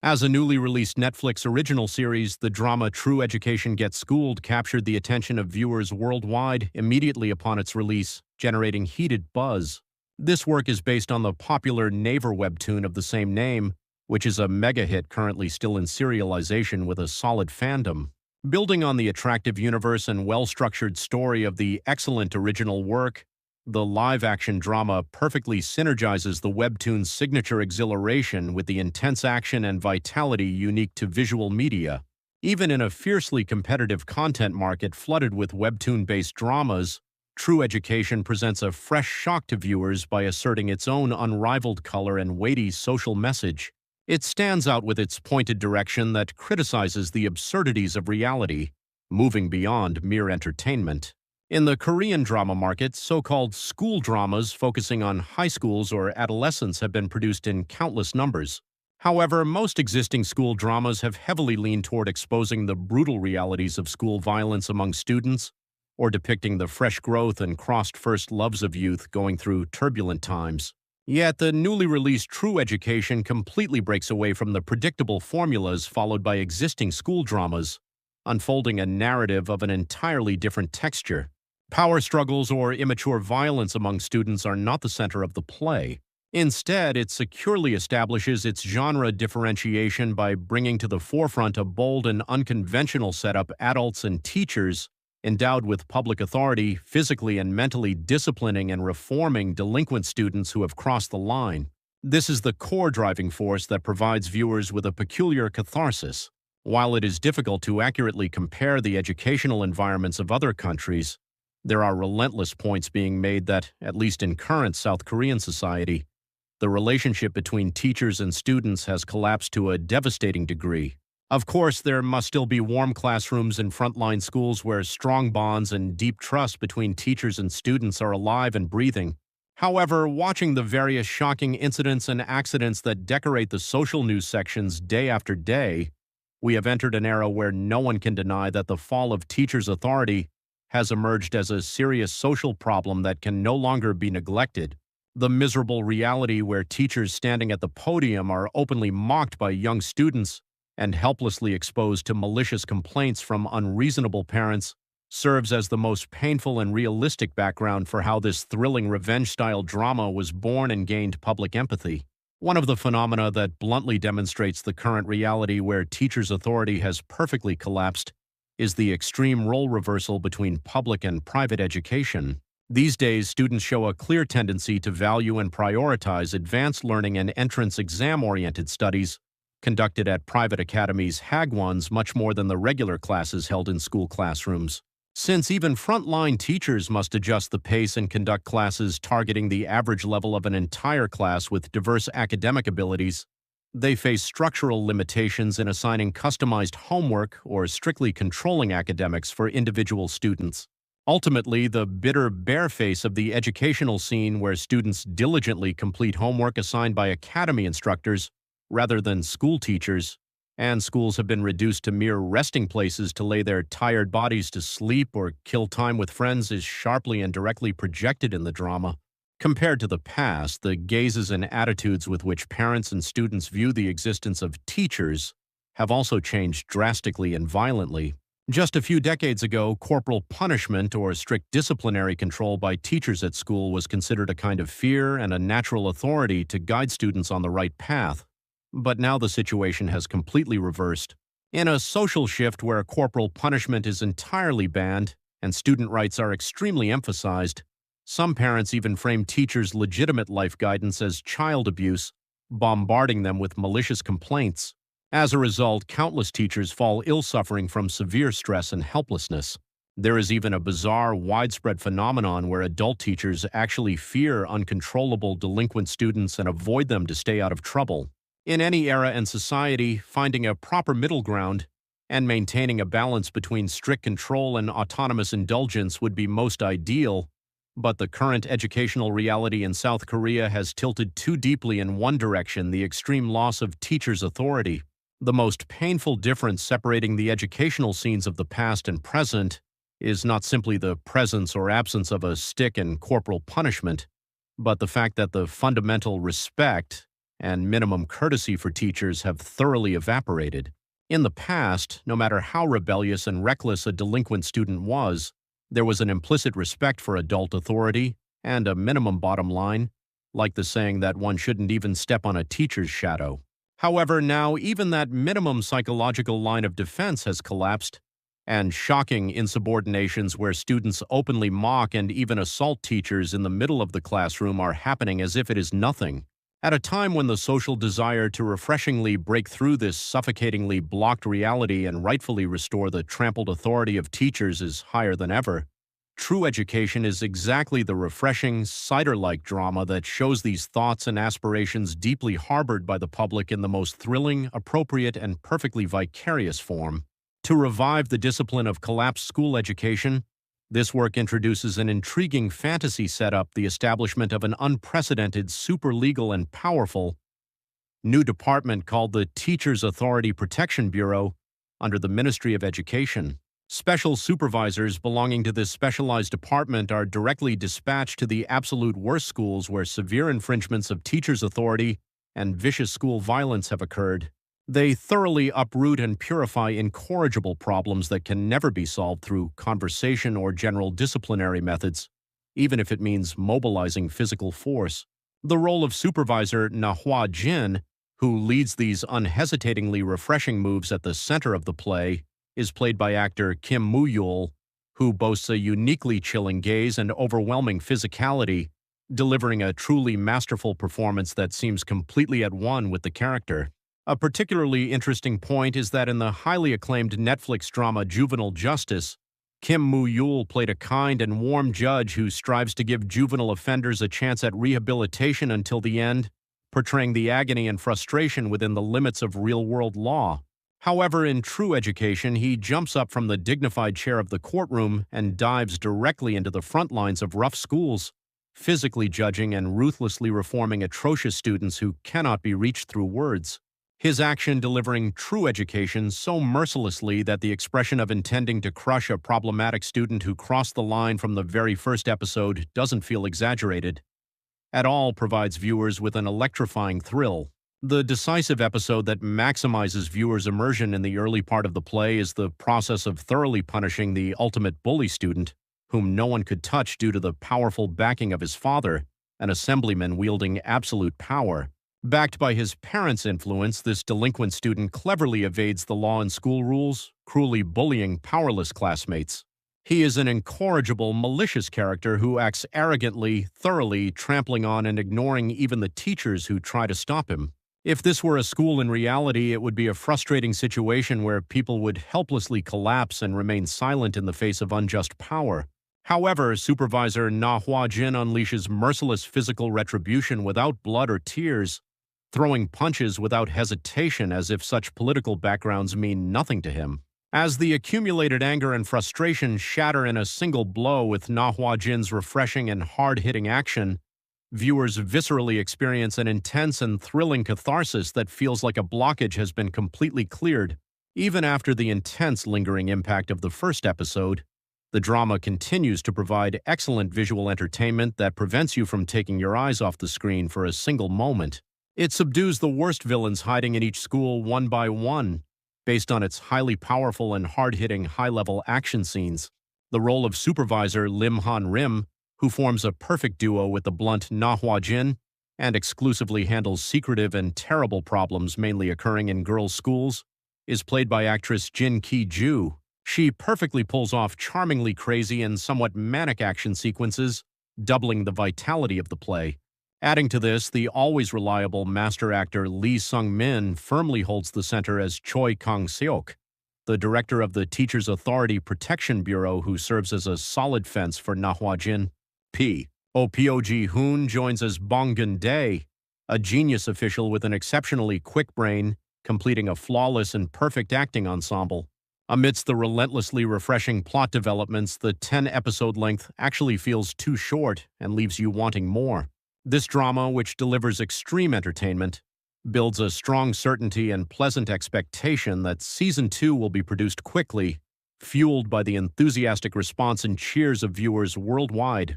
As a newly released Netflix original series, the drama True Education Gets Schooled captured the attention of viewers worldwide immediately upon its release, generating heated buzz. This work is based on the popular Naver webtoon of the same name, which is a mega hit currently still in serialization with a solid fandom. Building on the attractive universe and well-structured story of the excellent original work, the live-action drama perfectly synergizes the webtoon's signature exhilaration with the intense action and vitality unique to visual media. Even in a fiercely competitive content market flooded with webtoon-based dramas, True Education presents a fresh shock to viewers by asserting its own unrivaled color and weighty social message. It stands out with its pointed direction that criticizes the absurdities of reality, moving beyond mere entertainment. In the Korean drama market, so-called school dramas focusing on high schools or adolescents have been produced in countless numbers. However, most existing school dramas have heavily leaned toward exposing the brutal realities of school violence among students or depicting the fresh growth and crossed first loves of youth going through turbulent times. Yet the newly released True Education completely breaks away from the predictable formulas followed by existing school dramas, unfolding a narrative of an entirely different texture. Power struggles or immature violence among students are not the center of the play. Instead, it securely establishes its genre differentiation by bringing to the forefront a bold and unconventional setup adults and teachers endowed with public authority, physically and mentally disciplining and reforming delinquent students who have crossed the line. This is the core driving force that provides viewers with a peculiar catharsis. While it is difficult to accurately compare the educational environments of other countries, there are relentless points being made that, at least in current South Korean society, the relationship between teachers and students has collapsed to a devastating degree. Of course, there must still be warm classrooms in frontline schools where strong bonds and deep trust between teachers and students are alive and breathing. However, watching the various shocking incidents and accidents that decorate the social news sections day after day, we have entered an era where no one can deny that the fall of teachers' authority has emerged as a serious social problem that can no longer be neglected. The miserable reality where teachers standing at the podium are openly mocked by young students and helplessly exposed to malicious complaints from unreasonable parents serves as the most painful and realistic background for how this thrilling revenge-style drama was born and gained public empathy. One of the phenomena that bluntly demonstrates the current reality where teachers' authority has perfectly collapsed is the extreme role reversal between public and private education. These days, students show a clear tendency to value and prioritize advanced learning and entrance exam-oriented studies conducted at private academies Hagwons much more than the regular classes held in school classrooms. Since even frontline teachers must adjust the pace and conduct classes targeting the average level of an entire class with diverse academic abilities, they face structural limitations in assigning customized homework or strictly controlling academics for individual students. Ultimately, the bitter bare-face of the educational scene where students diligently complete homework assigned by academy instructors rather than school teachers, and schools have been reduced to mere resting places to lay their tired bodies to sleep or kill time with friends is sharply and directly projected in the drama. Compared to the past, the gazes and attitudes with which parents and students view the existence of teachers have also changed drastically and violently. Just a few decades ago, corporal punishment or strict disciplinary control by teachers at school was considered a kind of fear and a natural authority to guide students on the right path. But now the situation has completely reversed. In a social shift where corporal punishment is entirely banned and student rights are extremely emphasized, some parents even frame teachers' legitimate life guidance as child abuse, bombarding them with malicious complaints. As a result, countless teachers fall ill suffering from severe stress and helplessness. There is even a bizarre, widespread phenomenon where adult teachers actually fear uncontrollable delinquent students and avoid them to stay out of trouble. In any era and society, finding a proper middle ground and maintaining a balance between strict control and autonomous indulgence would be most ideal, but the current educational reality in South Korea has tilted too deeply in one direction, the extreme loss of teachers' authority. The most painful difference separating the educational scenes of the past and present is not simply the presence or absence of a stick and corporal punishment, but the fact that the fundamental respect and minimum courtesy for teachers have thoroughly evaporated. In the past, no matter how rebellious and reckless a delinquent student was, there was an implicit respect for adult authority and a minimum bottom line, like the saying that one shouldn't even step on a teacher's shadow. However, now even that minimum psychological line of defense has collapsed, and shocking insubordinations where students openly mock and even assault teachers in the middle of the classroom are happening as if it is nothing. At a time when the social desire to refreshingly break through this suffocatingly blocked reality and rightfully restore the trampled authority of teachers is higher than ever, True Education is exactly the refreshing, Cider-like drama that shows these thoughts and aspirations deeply harbored by the public in the most thrilling, appropriate, and perfectly vicarious form. To revive the discipline of collapsed school education, this work introduces an intriguing fantasy setup, the establishment of an unprecedented, super-legal and powerful new department called the Teachers Authority Protection Bureau under the Ministry of Education. Special supervisors belonging to this specialized department are directly dispatched to the absolute worst schools where severe infringements of teachers' authority and vicious school violence have occurred. They thoroughly uproot and purify incorrigible problems that can never be solved through conversation or general disciplinary methods, even if it means mobilizing physical force. The role of Supervisor Nahua Jin, who leads these unhesitatingly refreshing moves at the center of the play, is played by actor Kim Moo-yul, who boasts a uniquely chilling gaze and overwhelming physicality, delivering a truly masterful performance that seems completely at one with the character. A particularly interesting point is that in the highly acclaimed Netflix drama Juvenile Justice, Kim Moo-yul played a kind and warm judge who strives to give juvenile offenders a chance at rehabilitation until the end, portraying the agony and frustration within the limits of real-world law. However, in True Education, he jumps up from the dignified chair of the courtroom and dives directly into the front lines of rough schools, physically judging and ruthlessly reforming atrocious students who cannot be reached through words. His action delivering true education so mercilessly that the expression of intending to crush a problematic student who crossed the line from the very first episode doesn't feel exaggerated at all, provides viewers with an electrifying thrill. The decisive episode that maximizes viewers' immersion in the early part of the play is the process of thoroughly punishing the ultimate bully student, whom no one could touch due to the powerful backing of his father, an assemblyman wielding absolute power. Backed by his parents' influence, this delinquent student cleverly evades the law and school rules, cruelly bullying powerless classmates. He is an incorrigible, malicious character who acts arrogantly, thoroughly trampling on and ignoring even the teachers who try to stop him. If this were a school in reality, it would be a frustrating situation where people would helplessly collapse and remain silent in the face of unjust power. However, Supervisor Nahua Jin unleashes merciless physical retribution without blood or tears, throwing punches without hesitation as if such political backgrounds mean nothing to him. As the accumulated anger and frustration shatter in a single blow with Nahua Jin's refreshing and hard-hitting action, viewers viscerally experience an intense and thrilling catharsis that feels like a blockage has been completely cleared. Even after the intense lingering impact of the first episode, the drama continues to provide excellent visual entertainment that prevents you from taking your eyes off the screen for a single moment. It subdues the worst villains hiding in each school one by one, based on its highly powerful and hard-hitting high-level action scenes. The role of Supervisor Lim Han Rim, who forms a perfect duo with the blunt Nahua Jin and exclusively handles secretive and terrible problems mainly occurring in girls' schools, is played by actress Jin Ki-ju. She perfectly pulls off charmingly crazy and somewhat manic action sequences, doubling the vitality of the play. Adding to this, the always reliable master actor Lee Sung-min firmly holds the center as Choi Kang-seok, the director of the Teachers Authority Protection Bureau, who serves as a solid fence for Nahua Jin. Oh Ji-hoon joins as Bong Gun-dae, a genius official with an exceptionally quick brain, completing a flawless and perfect acting ensemble. Amidst the relentlessly refreshing plot developments, the 10-episode length actually feels too short and leaves you wanting more. This drama, which delivers extreme entertainment, builds a strong certainty and pleasant expectation that Season 2 will be produced quickly, fueled by the enthusiastic response and cheers of viewers worldwide.